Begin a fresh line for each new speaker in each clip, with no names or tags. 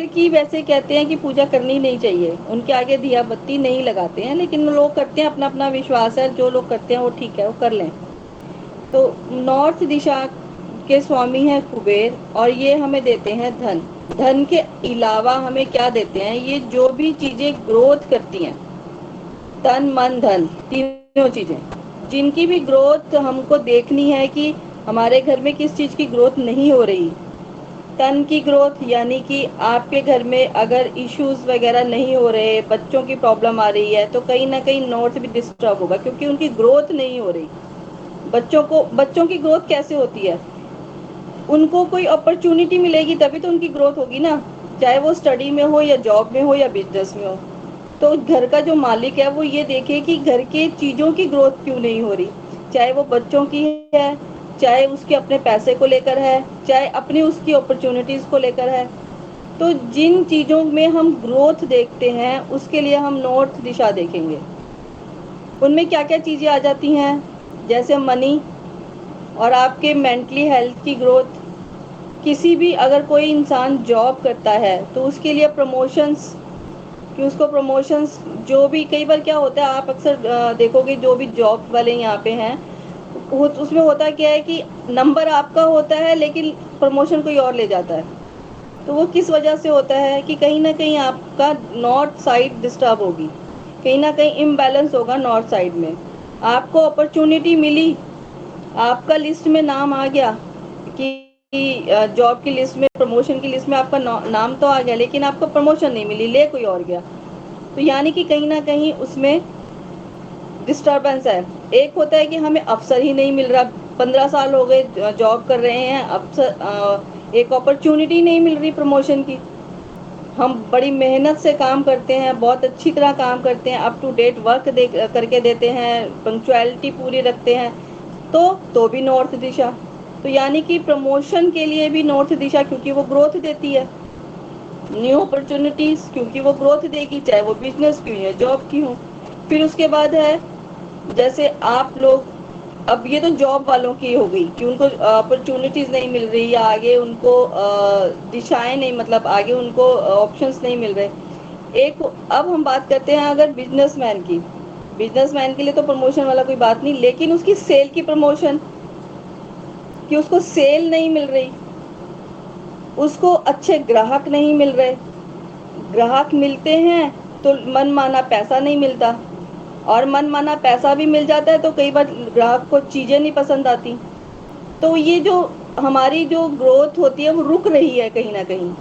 कुबेर की वैसे कहते हैं कि पूजा करनी नहीं चाहिए, उनके आगे दिया बत्ती नहीं लगाते हैं, लेकिन लोग करते हैं, अपना अपना विश्वास है, जो लोग करते हैं वो ठीक है, वो कर लें। तो नॉर्थ दिशा के स्वामी हैं कुबेर, और ये हमें देते हैं धन। धन के अलावा हमें क्या देते हैं, ये जो भी चीजें ग्रोथ करती हैं, तन मन धन तीनों चीजें, जिनकी भी ग्रोथ हमको देखनी है कि हमारे घर में किस चीज की ग्रोथ नहीं हो रही। तन की ग्रोथ यानी कि आपके घर में अगर इश्यूज वगैरह नहीं हो रहे, बच्चों की प्रॉब्लम आ रही है, तो कहीं ना कहीं नॉर्थ भी डिस्टर्ब होगा, क्योंकि उनकी ग्रोथ नहीं हो रही। बच्चों की ग्रोथ कैसे होती है, उनको कोई अपॉर्चुनिटी मिलेगी तभी तो उनकी ग्रोथ होगी ना, चाहे वो स्टडी में हो या जॉब में हो या बिजनेस में हो। तो घर का जो मालिक है वो ये देखे कि घर के चीजों की ग्रोथ क्यों नहीं हो रही, चाहे वो बच्चों की है, चाहे उसके अपने पैसे को लेकर है, चाहे अपनी उसकी अपॉर्चुनिटीज को लेकर है। तो जिन चीजों में हम ग्रोथ देखते हैं उसके लिए हम नॉर्थ दिशा देखेंगे। उनमें क्या क्या चीजें आ जाती हैं, जैसे मनी और आपके मेंटली हेल्थ की ग्रोथ। किसी भी अगर कोई इंसान जॉब करता है तो उसके लिए प्रमोशंस, कि उसको प्रमोशंस, जो भी कई बार क्या होता है, आप अक्सर देखोगे जो भी जॉब वाले यहाँ पे हैं, उसमें होता क्या है कि नंबर आपका होता है लेकिन प्रमोशन कोई और ले जाता है। तो वो किस वजह से होता है कि कहीं ना कहीं आपका नॉर्थ साइड डिस्टर्ब होगी, कहीं ना कहीं इम्बैलेंस होगा नॉर्थ साइड में। आपको अपॉर्चुनिटी मिली, आपका लिस्ट में नाम आ गया कि जॉब की लिस्ट में, प्रमोशन की लिस्ट में आपका नाम तो आ गया, लेकिन आपको प्रमोशन नहीं मिली, ले कोई और गया। तो यानी कि कहीं ना कहीं उसमें डिस्टरबेंस है। एक होता है कि हमें अवसर ही नहीं मिल रहा, 15 साल हो गए जॉब कर रहे हैं, अवसर, एक अपॉर्चुनिटी नहीं मिल रही प्रमोशन की। हम बड़ी मेहनत से काम करते हैं, बहुत अच्छी तरह काम करते हैं, अप टू डेट वर्क करके देते हैं, पंक्चुअलिटी पूरी रखते हैं, तो भी नॉर्थ दिशा। तो यानी कि प्रमोशन के लिए भी नॉर्थ दिशा, क्योंकि वो ग्रोथ देती है, न्यू अपॉर्चुनिटीज, क्योंकि वो ग्रोथ देगी, चाहे वो बिजनेस की हो या जॉब की हो। फिर उसके बाद है, जैसे आप लोग, अब ये तो जॉब वालों की हो गई कि उनको अपॉर्चुनिटीज नहीं मिल रही, या आगे उनको दिशाएं नहीं, मतलब आगे उनको ऑप्शंस नहीं मिल रहे। एक, अब हम बात करते हैं अगर बिजनेसमैन की। बिजनेसमैन के लिए तो प्रमोशन वाला कोई बात नहीं, लेकिन उसकी सेल की प्रमोशन, कि उसको सेल नहीं मिल रही, उसको अच्छे ग्राहक नहीं मिल रहे, ग्राहक मिलते हैं तो मन माना पैसा नहीं मिलता, और मन माना पैसा भी मिल जाता है तो कई बार ग्राहक को चीजें नहीं पसंद आती। तो ये जो हमारी जो ग्रोथ होती है वो रुक रही है कहीं ना कहीं,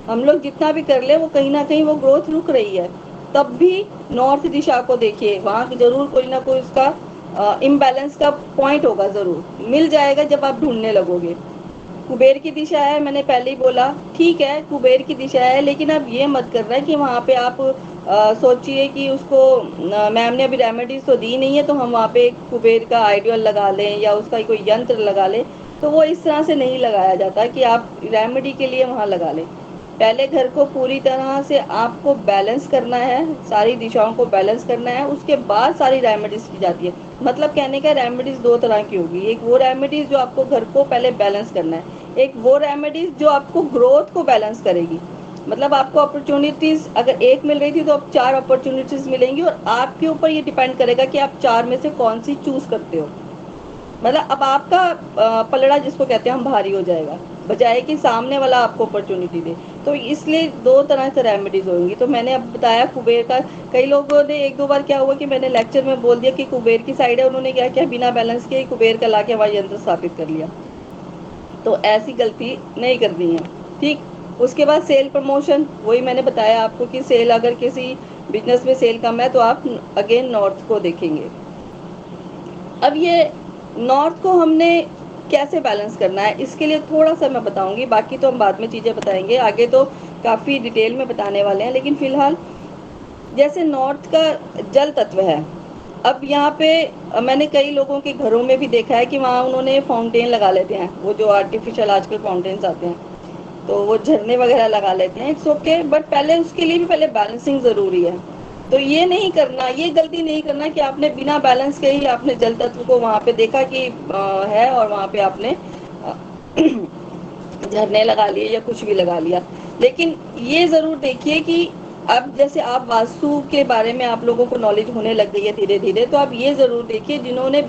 हम लोग जितना भी कर ले वो कहीं ना कहीं वो ग्रोथ रुक रही है। तब भी नॉर्थ दिशा को देखिए, वहां जरूर कोई ना कोई उसका इम्बैलेंस का पॉइंट होगा, जरूर मिल जाएगा जब आप ढूंढने लगोगे। कुबेर की दिशा है, मैंने पहले ही बोला, ठीक है कुबेर की दिशा है, लेकिन अब ये मत करना है कि वहाँ पे आप सोचिए कि उसको, मैम ने अभी रेमेडीज तो दी नहीं है तो हम वहाँ पे कुबेर का आइडियल लगा लें या उसका कोई यंत्र लगा लें। तो वो इस तरह से नहीं लगाया जाता कि आप रेमेडी के लिए वहाँ लगा लें। पहले घर को पूरी तरह से आपको बैलेंस करना है, सारी दिशाओं को बैलेंस करना है, उसके बाद सारी रेमेडीज की जाती है। मतलब कहने का रेमेडीज दो तरह की होगी, एक वो रेमेडीज जो आपको घर को पहले बैलेंस करना है, एक वो रेमेडीज जो आपको ग्रोथ को बैलेंस करेगी। मतलब आपको अपॉर्चुनिटीज अगर एक मिल रही थी तो अब 4 अपॉर्चुनिटीज मिलेंगी, और आपके ऊपर ये डिपेंड करेगा कि आप 4 में से कौन सी चूज करते हो। मतलब अब आपका पलड़ा जिसको कहते हैं हम भारी हो जाएगा, बजाय कि सामने वाला आपको अपॉर्चुनिटी दे। तो इसलिए दो तरह से रेमेडीज होंगी। तो मैंने अब बताया कुबेर का, कई लोगों ने एक दो बार क्या हुआ कि मैंने लेक्चर में बोल दिया कि कुबेर की साइड है, उन्होंने क्या किया, बिना बैलेंस के कुबेर का ला के हमारा यंत्र स्थापित कर लिया। तो ऐसी गलती नहीं करनी है, ठीक। उसके बाद सेल प्रमोशन, वही मैंने बताया आपको कि सेल, अगर किसी बिजनेस में सेल कम है तो आप अगेन नॉर्थ को देखेंगे। अब ये नॉर्थ को हमने कैसे बैलेंस करना है, इसके लिए थोड़ा सा मैं बताऊंगी, बाकी तो हम बाद में चीजें बताएंगे, आगे तो काफी डिटेल में बताने वाले हैं। लेकिन फिलहाल जैसे नॉर्थ का जल तत्व है, अब यहाँ पे मैंने कई लोगों के घरों में भी देखा है कि वहाँ उन्होंने फाउंटेन लगा लेते हैं, वो जो आर्टिफिशियल आजकल फाउंटेन्स आते हैं, तो वो झरने वगैरह लगा लेते हैं, इट्स ओके, बट पहले उसके लिए भी पहले बैलेंसिंग जरूरी है। तो ये नहीं करना, ये गलती नहीं करना कि आपने बिना बैलेंस के ही आपने जल तत्व को वहाँ पे देखा कि है, और वहाँ पे आपने झरने लगा लिए या कुछ भी लगा लिया। लेकिन ये जरूर देखिए कि अब जैसे आप वास्तु के बारे में आप लोगों को नॉलेज होने लग गई है धीरे धीरे, तो आप ये जरूर देखिए जिन्होंने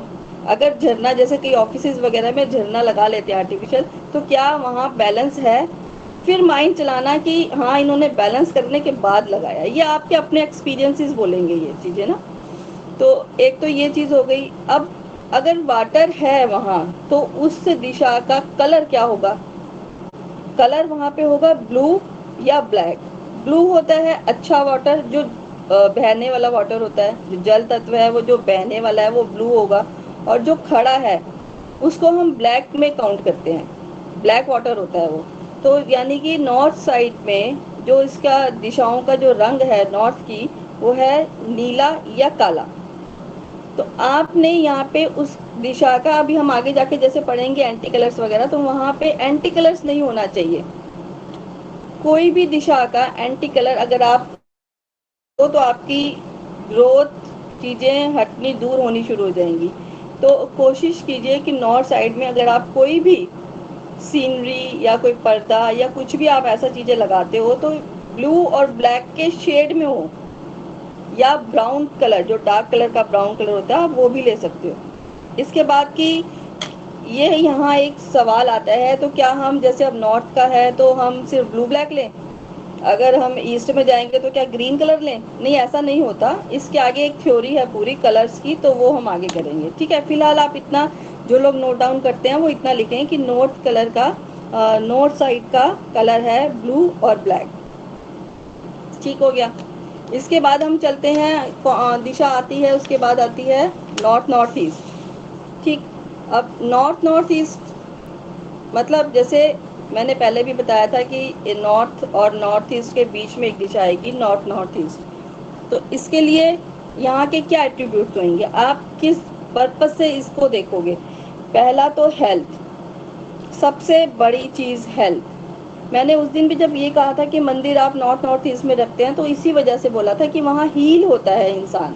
अगर झरना, जैसे कई ऑफिसेज वगैरह में झरना लगा लेते हैं आर्टिफिशियल, तो क्या वहाँ बैलेंस है, फिर माइंड चलाना कि हाँ इन्होंने बैलेंस करने के बाद लगाया। ये आपके अपने एक्सपीरियंसेस बोलेंगे ये चीजें ना। तो एक तो ये चीज हो गई। अब अगर वाटर है वहाँ, तो उस दिशा का कलर क्या होगा? कलर वहाँ पे होगा ब्लू या ब्लैक। ब्लू होता है अच्छा वाटर, जो बहने वाला वाटर होता है, जो जल तत्व है वो जो बहने वाला है वो ब्लू होगा, और जो खड़ा है उसको हम ब्लैक में काउंट करते हैं, ब्लैक वाटर होता है वो। तो यानी कि नॉर्थ साइड में जो इसका दिशाओं का जो रंग है नॉर्थ की, वो है नीला या काला। तो आपने यहाँ पे उस दिशा का, अभी हम आगे जाके जैसे पढ़ेंगे एंटी कलर्स वगैरह, तो वहां पे एंटी कलर्स नहीं होना चाहिए। कोई भी दिशा का एंटी कलर अगर आप तो आपकी ग्रोथ चीजें हटनी दूर होनी शुरू हो जाएंगी। तो कोशिश कीजिए कि नॉर्थ साइड में अगर आप कोई भी सीनरी या कोई पर्दा या कुछ भी आप ऐसा चीजें लगाते हो, तो ब्लू और ब्लैक के शेड में हो, या ब्राउन कलर, जो डार्क कलर का ब्राउन कलर होता है आप वो भी ले सकते हो। इसके बाद की ये यहाँ एक सवाल आता है, तो क्या हम जैसे अब नॉर्थ का है तो हम सिर्फ ब्लू ब्लैक लें, अगर हम ईस्ट में जाएंगे तो क्या ग्रीन कलर लें? नहीं, ऐसा नहीं होता। इसके आगे एक थ्योरी है पूरी कलर्स की, तो वो हम आगे करेंगे। ठीक है, फिलहाल आप इतना जो लोग नोट डाउन करते हैं वो इतना लिखें कि नॉर्थ कलर का, नॉर्थ साइड का कलर है ब्लू और ब्लैक। ठीक हो गया। इसके बाद हम चलते हैं, दिशा आती है उसके बाद आती है नॉर्थ नॉर्थ ईस्ट। ठीक। अब नॉर्थ नॉर्थ ईस्ट मतलब जैसे मैंने पहले भी बताया था कि नॉर्थ और नॉर्थ ईस्ट के बीच में एक दिशा आएगी नॉर्थ नॉर्थ ईस्ट। तो इसके लिए यहाँ के क्या एट्रीब्यूट होंगे, आप किस पर्पज से इसको देखोगे? पहला तो हेल्थ, सबसे बड़ी चीज हेल्थ। मैंने उस दिन भी जब ये कहा था कि मंदिर आप नॉर्थ नॉर्थ ईस्ट में रखते हैं, तो इसी वजह से बोला था कि वहाँ हील होता है इंसान।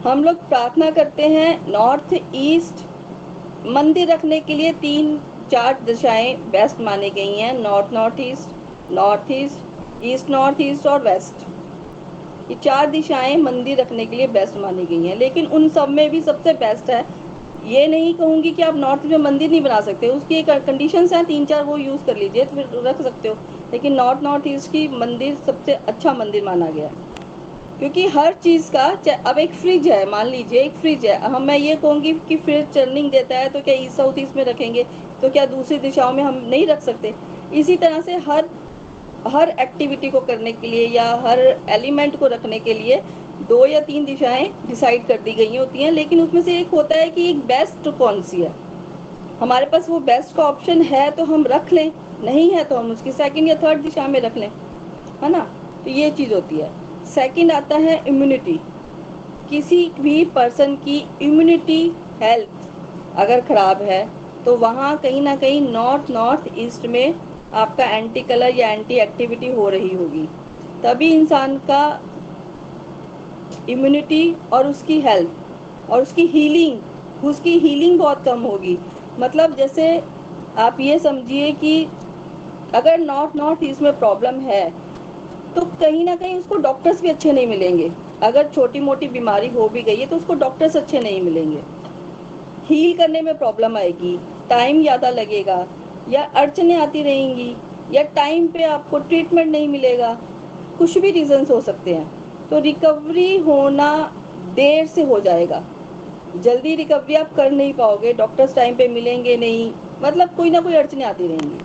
हम लोग प्रार्थना करते हैं नॉर्थ ईस्ट। मंदिर रखने के लिए 3-4 दिशाएं बेस्ट मानी गई हैं, north north east, north east, east north east और वेस्ट। ये 4 दिशाएं मंदिर रखने के लिए बेस्ट मानी गई हैं, लेकिन उन सब में भी सबसे बेस्ट है। ये नहीं कहूंगी कि आप नॉर्थ में मंदिर नहीं बना सकते, उसकी एक कंडीशंस हैं 3-4, वो यूज कर लीजिए तो फिर रख सकते हो। लेकिन नॉर्थ नॉर्थ ईस्ट की मंदिर सबसे अच्छा मंदिर माना गया है, क्योंकि हर चीज का, अब एक फ्रिज है, मान लीजिए एक फ्रिज है, हम मैं ये कहूंगी कि फ्रिज टर्निंग देता है, तो क्या ईस्ट साउथ ईस्ट में रखेंगे? तो क्या दूसरी दिशाओं में हम नहीं रख सकते? इसी तरह से हर हर एक्टिविटी को करने के लिए या हर एलिमेंट को रखने के लिए 2 या 3 दिशाएं डिसाइड कर दी गई होती हैं, लेकिन उसमें से एक होता है कि एक बेस्ट कौन सी है। हमारे पास वो बेस्ट का ऑप्शन है तो हम रख लें, नहीं है तो हम उसकी सेकंड या थर्ड दिशा में रख लें, है ना। तो ये चीज होती है। सेकंड आता है इम्यूनिटी। किसी भी पर्सन की इम्यूनिटी, हेल्थ अगर खराब है, तो वहाँ कहीं ना कहीं नॉर्थ नॉर्थ ईस्ट में आपका एंटी कलर या एंटी एक्टिविटी हो रही होगी। तभी इंसान का इम्यूनिटी और उसकी हेल्थ और उसकी हीलिंग बहुत कम होगी। मतलब जैसे आप ये समझिए कि अगर नॉर्थ नॉर्थ ईस्ट में प्रॉब्लम है, तो कहीं ना कहीं उसको डॉक्टर्स भी अच्छे नहीं मिलेंगे। अगर छोटी मोटी बीमारी हो भी गई है तो उसको डॉक्टर्स अच्छे नहीं मिलेंगे, हील करने में प्रॉब्लम आएगी, टाइम ज़्यादा लगेगा, या अड़चने आती रहेंगी, या टाइम पे आपको ट्रीटमेंट नहीं मिलेगा। कुछ भी रीजंस हो सकते हैं। तो रिकवरी होना देर से हो जाएगा, जल्दी रिकवरी आप कर नहीं पाओगे, डॉक्टर्स टाइम पे मिलेंगे नहीं, मतलब कोई ना कोई अड़चने आती रहेंगी।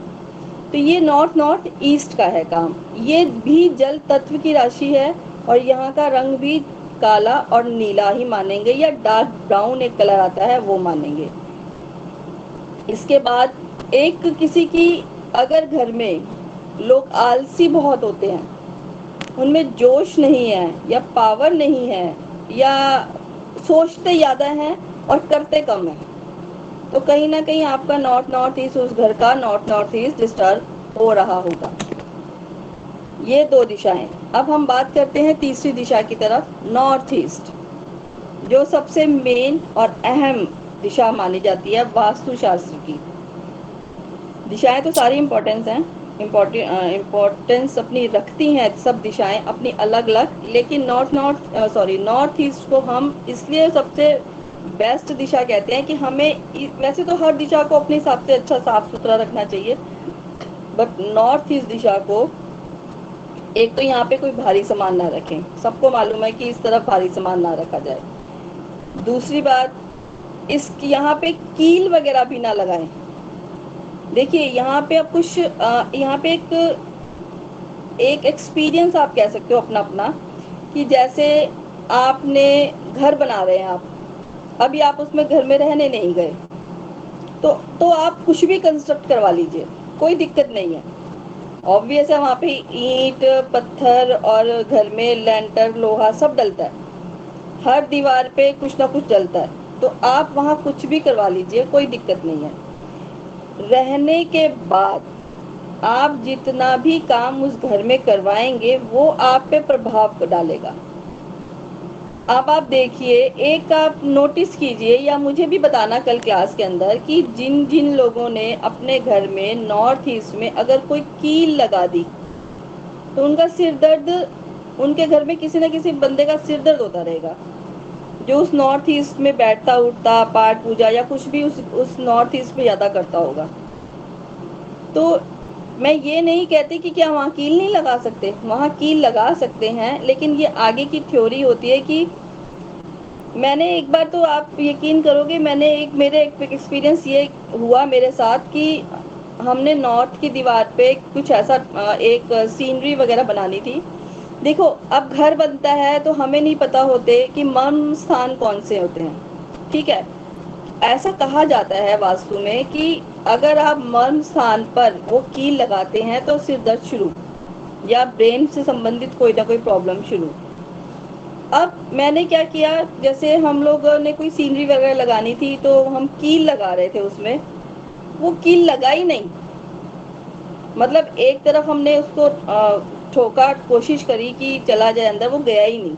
तो ये नॉर्थ नॉर्थ ईस्ट का है काम। ये भी जल तत्व की राशि है, और यहाँ का रंग भी काला और नीला ही मानेंगे, या डार्क ब्राउन एक कलर आता है वो मानेंगे। इसके बाद एक किसी की, अगर घर में लोग आलसी बहुत होते हैं, उनमें जोश नहीं है या पावर नहीं है, या सोचते ज्यादा हैं और करते कम है, तो कहीं ना कहीं आपका नॉर्थ नॉर्थ ईस्ट, उस घर का नॉर्थ नॉर्थ ईस्ट डिस्टर्ब हो रहा होगा। ये 2 दिशाएं। अब हम बात करते हैं तीसरी दिशा की तरफ, नॉर्थ ईस्ट, जो सबसे मेन और अहम दिशा मानी जाती है वास्तु शास्त्र की। दिशाएं तो सारी इंपॉर्टेंस हैं, इम्पोर्टेंस अपनी रखती हैं सब दिशाएं अपनी अलग अलग, लेकिन नॉर्थ ईस्ट को हम इसलिए सबसे बेस्ट दिशा कहते हैं कि हमें वैसे तो हर दिशा को अपने हिसाब से अच्छा साफ सुथरा रखना चाहिए, बट नॉर्थ ईस्ट दिशा को, एक तो यहाँ पे कोई भारी सामान ना रखें, सबको मालूम है कि इस तरफ भारी सामान ना रखा जाए। दूसरी बात, इस यहाँ पे कील वगैरह भी ना लगाएं। देखिए यहाँ पे अब कुछ यहाँ पे एक एक्सपीरियंस आप कह सकते हो अपना अपना, कि जैसे आपने घर बना रहे हैं आप, अभी आप उसमें घर में रहने नहीं गए, तो आप कुछ भी कंस्ट्रक्ट करवा लीजिए, कोई दिक्कत नहीं है। ऑब्वियस है वहाँ पे ईंट पत्थर और घर में लेंटर लोहा सब डलता है, हर दीवार पे कुछ ना कुछ डलता है, तो आप वहाँ कुछ भी करवा लीजिए, कोई दिक्कत नहीं है। रहने के बाद आप जितना भी काम उस घर में करवाएंगे वो आप पे प्रभाव डालेगा। अब आप देखिए, एक आप नोटिस कीजिए या मुझे भी बताना कल क्लास के अंदर कि जिन जिन लोगों ने अपने घर में नॉर्थ ईस्ट में अगर कोई कील लगा दी तो उनका सिर दर्द, उनके घर में किसी न किसी बंदे का सिर दर्द होता रहेगा, जो उस नॉर्थ ईस्ट में बैठता उठता पाठ पूजा या कुछ भी उस नॉर्थ ईस्ट में ज्यादा करता होगा। तो मैं ये नहीं कहती कि क्या वहाँ कील नहीं लगा सकते, वहाँ कील लगा सकते हैं, लेकिन ये आगे की थ्योरी होती है कि मैंने एक बार, तो आप यकीन करोगे, मेरे एक एक्सपीरियंस ये हुआ मेरे साथ कि हमने नॉर्थ की दीवार पे कुछ ऐसा एक सीनरी वगैरह बनानी थी। देखो अब घर बनता है तो हमें नहीं पता होते कि मर्म स्थान कौन से होते हैं, ठीक है। ऐसा कहा जाता है वास्तु में कि अगर आप मर्म स्थान पर वो कील लगाते हैं तो सिर दर्द शुरू, या ब्रेन से संबंधित कोई ना कोई प्रॉब्लम शुरू। अब मैंने क्या किया, जैसे हम लोगों ने कोई सीनरी वगैरह लगानी थी तो हम कील लगा रहे थे उसमें, वो कील लगाई नहीं, मतलब एक तरफ हमने उसको ठोका, कोशिश करी कि चला जाए अंदर, वो गया ही नहीं।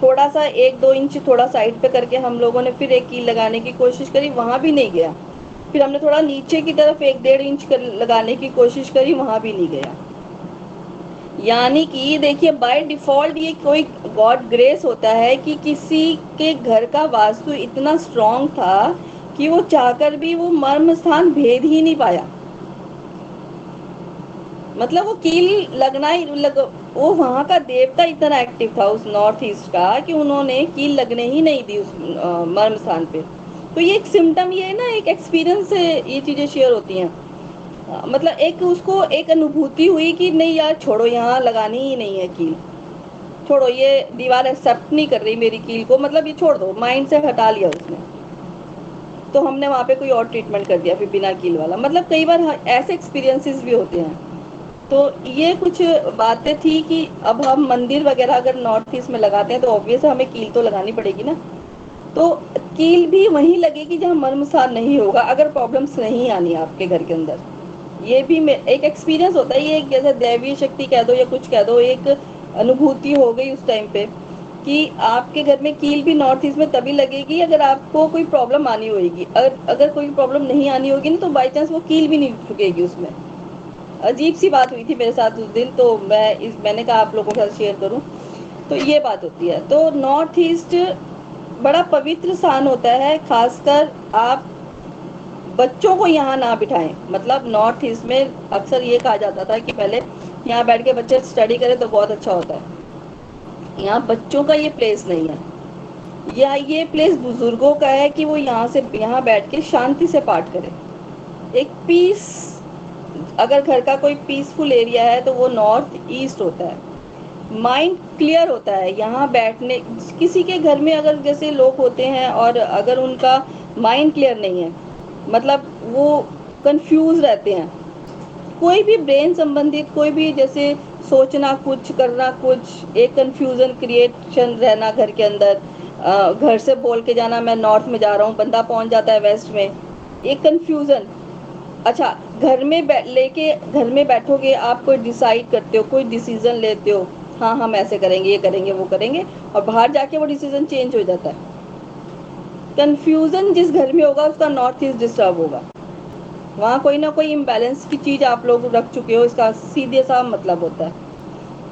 थोड़ा सा 1-2 इंच थोड़ा साइड पे करके हम लोगों ने फिर एक कील लगाने की कोशिश करी, वहां भी नहीं गया। फिर हमने थोड़ा नीचे की तरफ 1-1.5 इंच लगाने की कोशिश करी, वहां भी नहीं गया। यानी कि देखिए बाय डिफॉल्ट ये कोई गॉड ग्रेस होता है कि किसी के घर का वास्तु इतना स्ट्रांग था कि वो चाहकर भी वो मर्म स्थान भेद ही नहीं पाया, मतलब वो कील लगना ही वो वहां का देवता इतना एक्टिव था उस नॉर्थ ईस्ट का कि उन्होंने कील लगने ही नहीं दी उस मर्म स्थान पे। तो ये एक सिम्टम, ये ना एक एक्सपीरियंस से ये चीजें शेयर होती हैं। मतलब एक उसको एक अनुभूति हुई कि नहीं यार छोड़ो, यहाँ लगानी ही नहीं है कील, छोड़ो, ये दीवार एक्सेप्ट नहीं कर रही मेरी कील को, मतलब ये छोड़ दो, माइंड से हटा लिया उसने। तो हमने वहां पे कोई और ट्रीटमेंट कर दिया फिर बिना कील वाला, मतलब कई बार ऐसे एक्सपीरियंसेस भी होते हैं। तो ये कुछ बातें थी कि अब हम मंदिर वगैरह अगर नॉर्थ ईस्ट में लगाते हैं तो ऑब्वियस हमें कील तो लगानी पड़ेगी ना। तो कील भी वहीं लगेगी जहाँ मर्मसार नहीं होगा, अगर प्रॉब्लम्स नहीं आनी आपके घर के अंदर। ये भी एक एक्सपीरियंस होता है, ये एक जैसे दैवीय शक्ति कह दो या कुछ कह दो, एक अनुभूति हो गई उस टाइम पे कि आपके घर में कील भी नॉर्थ ईस्ट में तभी लगेगी अगर आपको कोई प्रॉब्लम आनी होगी, अगर कोई प्रॉब्लम नहीं आनी होगी ना तो बाई चांस वो कील भी नहीं झुकेगी उसमें। अजीब सी बात हुई थी मेरे साथ उस दिन, तो मैंने कहा आप लोगों के साथ शेयर करूं। तो ये बात होती है। तो नॉर्थ ईस्ट बड़ा पवित्र स्थान होता है, खासकर आप बच्चों को यहाँ ना बिठाएं। मतलब नॉर्थ ईस्ट में अक्सर ये कहा जाता था कि पहले यहाँ बैठ के बच्चे स्टडी करें तो बहुत अच्छा होता है, यहाँ बच्चों का ये प्लेस नहीं है, या ये प्लेस बुजुर्गों का है कि वो यहाँ बैठ के शांति से पाठ करें। एक पीस, अगर घर का कोई पीसफुल एरिया है तो वो नॉर्थ ईस्ट होता है। माइंड क्लियर होता है यहाँ बैठने, किसी के घर में अगर जैसे लोग होते हैं और अगर उनका माइंड क्लियर नहीं है, मतलब वो कंफ्यूज रहते हैं, कोई भी ब्रेन संबंधित कोई भी जैसे सोचना कुछ करना कुछ, एक कंफ्यूजन क्रिएशन रहना घर के अंदर, घर से बोल के जाना मैं नॉर्थ में जा रहा हूँ, बंदा पहुंच जाता है वेस्ट में, एक कंफ्यूजन। अच्छा, घर में बैठोगे आप, कोई डिसाइड करते हो, कोई डिसीजन लेते हो, हाँ हम ऐसे करेंगे, ये करेंगे, वो करेंगे, और बाहर जाके वो डिसीजन चेंज हो जाता है। कंफ्यूजन जिस घर में होगा उसका नॉर्थ ईस्ट डिस्टर्ब होगा। वहाँ कोई ना कोई इम्बैलेंस की चीज आप लोग रख चुके हो, इसका सीधे सा मतलब होता है।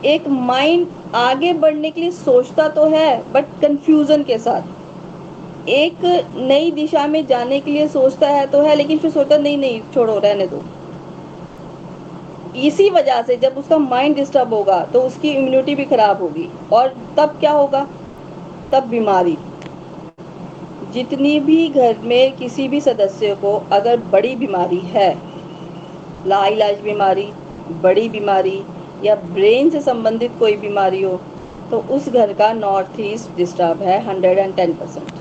एक माइंड आगे बढ़ने के लिए सोचता तो है बट कंफ्यूजन के साथ। एक नई दिशा में जाने के लिए सोचता है तो है, लेकिन फिर सोचता नहीं नहीं छोड़ो रहने दो। इसी वजह से जब उसका माइंड डिस्टर्ब होगा तो उसकी इम्यूनिटी भी खराब होगी, और तब क्या होगा, तब बीमारी। जितनी भी घर में किसी भी सदस्य को अगर बड़ी बीमारी है, लाइलाज बीमारी, बड़ी बीमारी या ब्रेन से संबंधित कोई बीमारी हो, तो उस घर का नॉर्थ ईस्ट डिस्टर्ब है 110%।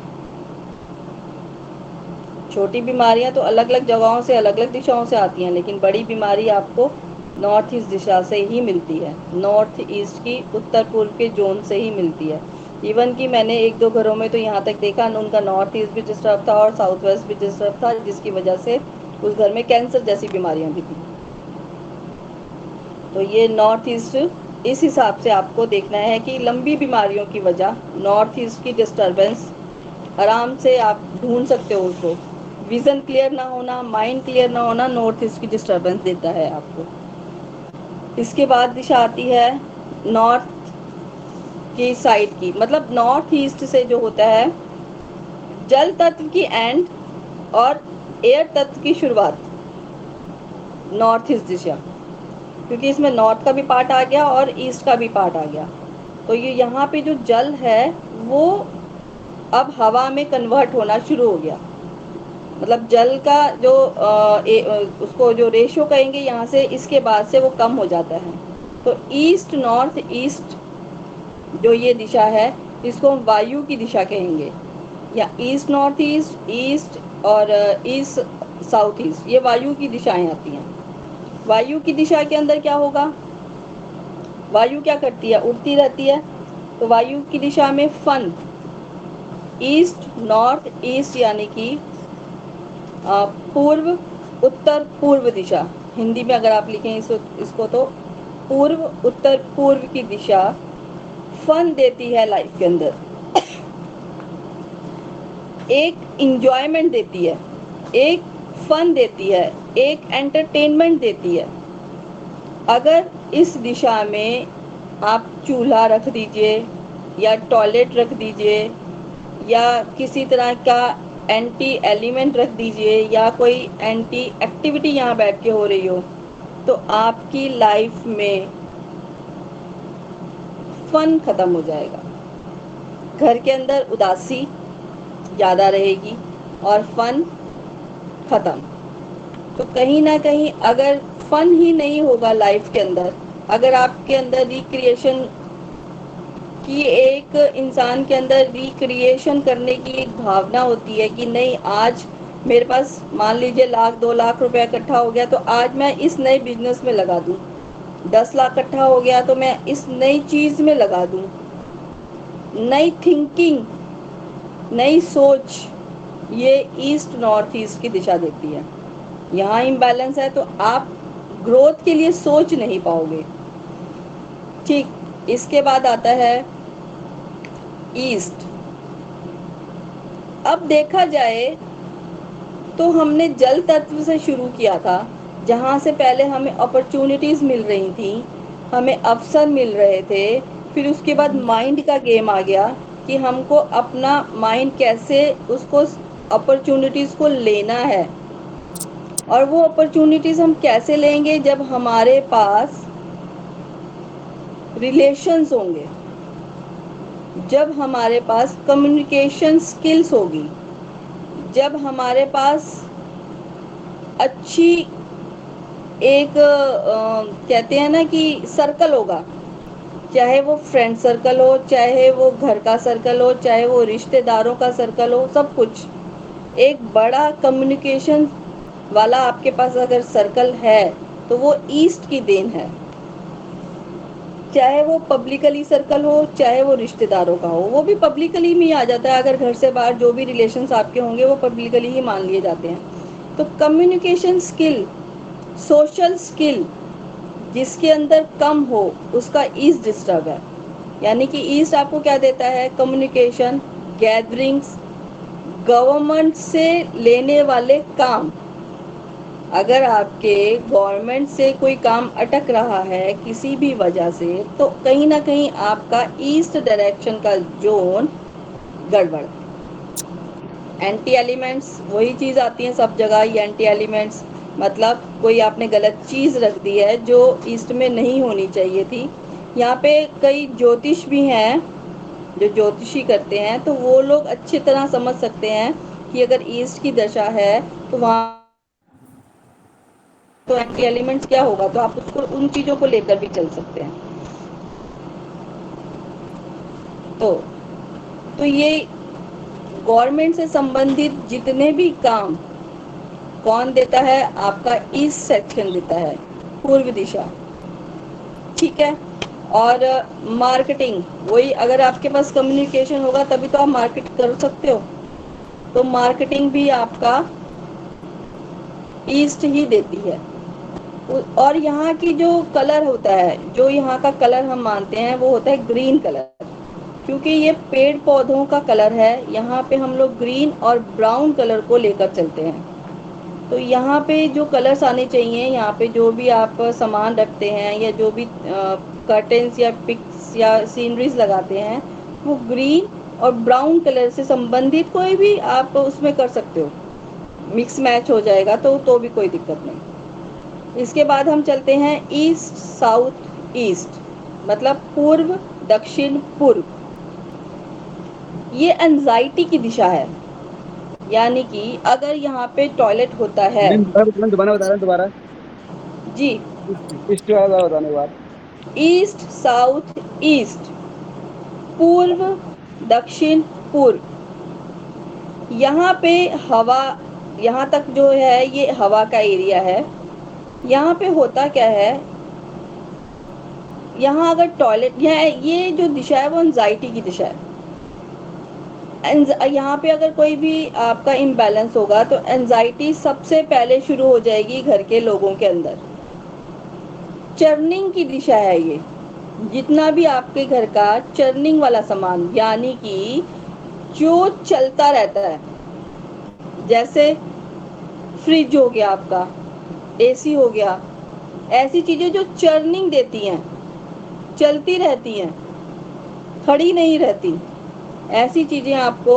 छोटी बीमारियां तो अलग अलग जगहों से अलग अलग दिशाओं से आती हैं, लेकिन बड़ी बीमारी आपको नॉर्थ ईस्ट दिशा से ही मिलती है, नॉर्थ ईस्ट की उत्तर पूर्व के जोन से ही मिलती है। इवन कि मैंने एक दो घरों में तो यहाँ तक देखा उनका नॉर्थ ईस्ट भी डिस्टर्ब था और साउथ वेस्ट भी डिस्टर्ब था, जिसकी वजह से उस घर में कैंसर जैसी बीमारियां भी थी। तो ये नॉर्थ ईस्ट, इस हिसाब से आपको देखना है कि लंबी बीमारियों की वजह नॉर्थ ईस्ट की डिस्टर्बेंस, आराम से आप ढूंढ सकते हो उसको। विजन क्लियर ना होना, माइंड क्लियर ना होना, नॉर्थ ईस्ट की डिस्टर्बेंस देता है आपको। इसके बाद दिशा आती है नॉर्थ की साइड की, मतलब नॉर्थ ईस्ट से जो होता है जल तत्व की एंड और एयर तत्व की शुरुआत, नॉर्थ ईस्ट दिशा, क्योंकि इसमें नॉर्थ का भी पार्ट आ गया और ईस्ट का भी पार्ट आ गया। तो ये यहाँ पे जो जल है वो अब हवा में कन्वर्ट होना शुरू हो गया। मतलब जल का जो उसको जो रेशो कहेंगे यहाँ से, इसके बाद से वो कम हो जाता है। तो ईस्ट नॉर्थ ईस्ट जो ये दिशा है, इसको हम वायु की दिशा कहेंगे, या ईस्ट नॉर्थ ईस्ट, ईस्ट और ईस्ट साउथ ईस्ट, ये वायु की दिशाएं आती हैं। वायु की दिशा के अंदर क्या होगा, वायु क्या करती है, उड़ती रहती है। तो वायु की दिशा में फन, ईस्ट नॉर्थ ईस्ट यानी कि पूर्व उत्तर पूर्व दिशा, हिंदी में अगर आप लिखें इसको तो पूर्व उत्तर पूर्व की दिशा फन देती है लाइफ के अंदर, एक इंजॉयमेंट देती है, एक फन देती है, एक एंटरटेनमेंट देती है। अगर इस दिशा में आप चूल्हा रख दीजिए या टॉयलेट रख दीजिए या किसी तरह का एंटी एलिमेंट रख दीजिए या कोई एंटी एक्टिविटी यहाँ बैठ के हो रही हो, तो आपकी लाइफ में फन खत्म हो जाएगा। घर के अंदर उदासी ज़्यादा रहेगी और फन खत्म। तो कहीं ना कहीं अगर फन ही नहीं होगा लाइफ के अंदर, अगर आपके अंदर रिक्रिएशन की, एक इंसान के अंदर रिक्रिएशन करने की एक भावना होती है कि नहीं आज मेरे पास मान लीजिए 1 लाख 2 लाख रुपया इकट्ठा हो गया, तो आज मैं इस नए बिजनेस में लगा दूं। 10 लाख इकट्ठा हो गया तो मैं इस नई चीज में लगा दूं। नई थिंकिंग, नई सोच, ये ईस्ट नॉर्थ ईस्ट की दिशा देती है। यहाँ इम्बैलेंस है तो आप ग्रोथ के लिए सोच नहीं पाओगे। ठीक, इसके बाद आता है ईस्ट। अब देखा जाए तो हमने जल तत्व से शुरू किया था, जहाँ से पहले हमें अपॉर्चुनिटीज मिल रही थी, हमें अवसर मिल रहे थे। फिर उसके बाद माइंड का गेम आ गया कि हमको अपना माइंड कैसे उसको अपॉर्चुनिटीज को लेना है, और वो अपॉर्चुनिटीज हम कैसे लेंगे जब हमारे पास रिलेशंस होंगे, जब हमारे पास कम्युनिकेशन स्किल्स होगी, जब हमारे पास अच्छी एक कहते हैं ना कि सर्कल होगा, चाहे वो फ्रेंड सर्कल हो, चाहे वो घर का सर्कल हो, चाहे वो रिश्तेदारों का सर्कल हो, सब कुछ एक बड़ा कम्युनिकेशन वाला आपके पास अगर सर्कल है तो वो ईस्ट की देन है। चाहे वो पब्लिकली सर्कल हो, चाहे वो रिश्तेदारों का हो, वो भी पब्लिकली में ही आ जाता है। अगर घर से बाहर जो भी रिलेशंस आपके होंगे वो पब्लिकली ही मान लिए जाते हैं। तो कम्युनिकेशन स्किल, सोशल स्किल जिसके अंदर कम हो, उसका ईस्ट डिस्टर्ब है। यानी कि ईस्ट आपको क्या देता है, कम्युनिकेशन, गैदरिंग्स, गवर्नमेंट से लेने वाले काम, अगर आपके गवर्नमेंट से कोई काम अटक रहा है किसी भी वजह से, तो कहीं ना कहीं आपका ईस्ट डायरेक्शन का जोन गड़बड़। एंटी एलिमेंट्स वही चीज आती है सब जगह, ये एंटी एलिमेंट्स मतलब कोई आपने गलत चीज रख दी है जो ईस्ट में नहीं होनी चाहिए थी। यहाँ पे कई ज्योतिष भी हैं जो ज्योतिषी करते हैं, तो वो लोग अच्छी तरह समझ सकते हैं कि अगर ईस्ट की दशा है तो वहाँ तो एंटी एलिमेंट्स क्या होगा, तो आप उसको उन चीजों को लेकर भी चल सकते हैं। तो तो ये गवर्नमेंट से संबंधित जितने भी काम कौन देता है, आपका ईस्ट सेक्शन देता है, पूर्व दिशा। ठीक है। और मार्केटिंग वही, अगर आपके पास कम्युनिकेशन होगा तभी तो आप मार्केट कर सकते हो, तो मार्केटिंग भी आपका ईस्ट ही देती है। और यहाँ की जो कलर होता है, जो यहाँ का कलर हम मानते हैं वो होता है ग्रीन कलर, क्योंकि ये पेड़ पौधों का कलर है। यहाँ पे हम लोग ग्रीन और ब्राउन कलर को लेकर चलते हैं। तो यहाँ पे जो कलर्स आने चाहिए, यहाँ पे जो भी आप सामान रखते हैं या जो भी कर्टेन्स या पिक्स या सीनरीज लगाते हैं, वो ग्रीन और ब्राउन कलर से संबंधित कोई भी आप उसमें कर सकते हो, मिक्स मैच हो जाएगा तो भी कोई दिक्कत नहीं। इसके बाद हम चलते हैं ईस्ट साउथ ईस्ट, मतलब पूर्व दक्षिण पूर्व। ये एंजाइटी की दिशा है, यानी कि अगर यहाँ पे टॉयलेट होता है।
नहीं, दोबारा बता रहा हूँ दोबारा।
जी,
ईस्ट वाला बताने के बाद।
ईस्ट साउथ ईस्ट, पूर्व दक्षिण पूर्व। यहाँ पे हवा, यहाँ तक जो है ये हवा का एरिया है। यहाँ पे होता क्या है, यहाँ अगर टॉयलेट, ये जो दिशा है वो एंजाइटी की दिशा है। यहाँ पे अगर कोई भी आपका इम्बैलेंस होगा तो एंजाइटी सबसे पहले शुरू हो जाएगी घर के लोगों के अंदर। चर्निंग की दिशा है ये, जितना भी आपके घर का चर्निंग वाला सामान, यानी कि जो चलता रहता है, जैसे फ्रिज हो गया आपका, एसी हो गया, ऐसी चीजें जो चर्निंग देती हैं, चलती रहती हैं, खड़ी नहीं रहती, ऐसी चीजें आपको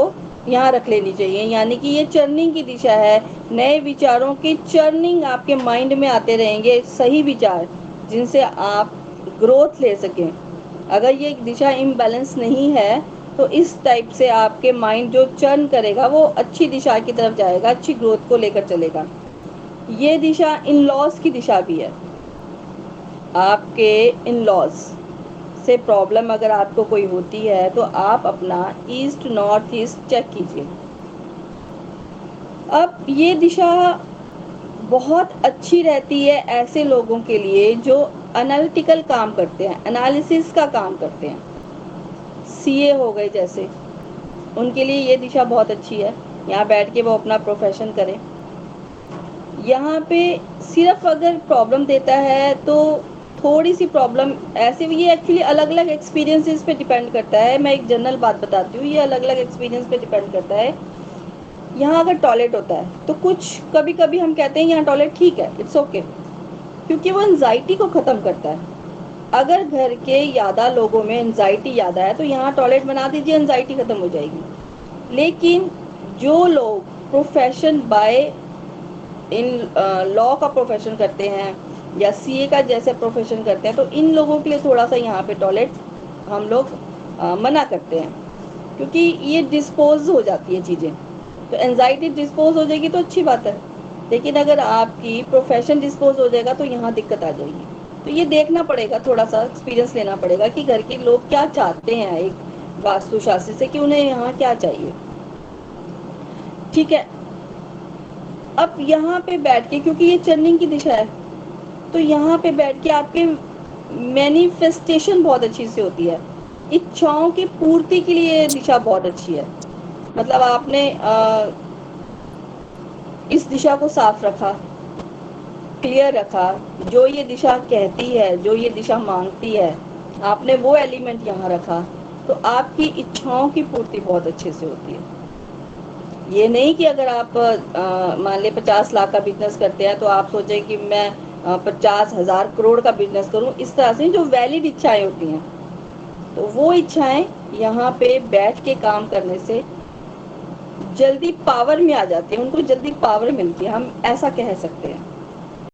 यहाँ रख लेनी चाहिए। यानी कि ये चर्निंग की दिशा है, नए विचारों की चर्निंग आपके माइंड में आते रहेंगे, सही विचार जिनसे आप ग्रोथ ले सकें। अगर ये दिशा इम्बैलेंस नहीं है तो इस टाइप से आपके माइंड जो चर्न करेगा वो अच्छी दिशा की तरफ जाएगा, अच्छी ग्रोथ को लेकर चलेगा। ये दिशा इन लॉज की दिशा भी है। आपके इन लॉज से प्रॉब्लम अगर आपको कोई होती है तो आप अपना ईस्ट नॉर्थ ईस्ट चेक कीजिए। अब ये दिशा बहुत अच्छी रहती है ऐसे लोगों के लिए जो एनालिटिकल काम करते हैं, एनालिसिस का काम करते हैं, सीए हो गए जैसे, उनके लिए ये दिशा बहुत अच्छी है। यहाँ बैठ के वो अपना प्रोफेशन करें। यहाँ पे सिर्फ अगर प्रॉब्लम देता है तो थोड़ी सी प्रॉब्लम ऐसे भी, ये एक्चुअली अलग अलग एक्सपीरियंसेस पे डिपेंड करता है। मैं एक जनरल बात बताती हूँ, ये अलग अलग एक्सपीरियंस पे डिपेंड करता है। यहाँ अगर टॉयलेट होता है तो कुछ कभी कभी हम कहते हैं यहाँ टॉयलेट ठीक है, इट्स ओके, क्योंकि वो एंजाइटी को ख़त्म करता है। अगर घर के ज़्यादा लोगों में एंजाइटी ज़्यादा है तो यहाँ टॉयलेट बना दीजिए, एंजाइटी ख़त्म हो जाएगी। लेकिन जो लोग प्रोफेशन बाय इन लॉ का प्रोफेशन करते हैं या सीए का जैसे प्रोफेशन करते हैं, तो इन लोगों के लिए थोड़ा सा यहाँ पे टॉयलेट हम लोग मना करते हैं, क्योंकि ये डिस्पोज हो जाती है चीज़ें। तो एंजाइटी डिस्पोज हो जाएगी तो अच्छी बात है, लेकिन अगर आपकी प्रोफेशन डिस्पोज हो जाएगा तो यहाँ दिक्कत आ जाएगी। तो ये देखना पड़ेगा, थोड़ा सा एक्सपीरियंस लेना पड़ेगा कि घर के लोग क्या चाहते हैं एक वास्तुशास्त्र से, कि उन्हें यहाँ क्या चाहिए। ठीक है। अब यहाँ पे बैठ के, क्योंकि ये चर्निंग की दिशा है, तो यहाँ पे बैठ के आपके मैनिफेस्टेशन बहुत अच्छी से होती है। इच्छाओं की पूर्ति के लिए दिशा बहुत अच्छी है। मतलब आपने इस दिशा को साफ रखा, क्लियर रखा, जो ये दिशा कहती है, जो ये दिशा मांगती है, आपने वो एलिमेंट यहाँ रखा, तो आपकी इच्छाओं की पूर्ति बहुत अच्छे से होती है। ये नहीं कि अगर आप मान ले 50 लाख का बिजनेस करते हैं तो आप सोचें कि मैं 50,000 करोड़ का बिजनेस करूं, इस तरह से जो वैलिड इच्छाएं होती हैं, तो वो इच्छाएं यहाँ पे बैठ के काम करने से जल्दी पावर में आ जाते हैं, उनको जल्दी पावर मिलती है, हम ऐसा कह सकते हैं।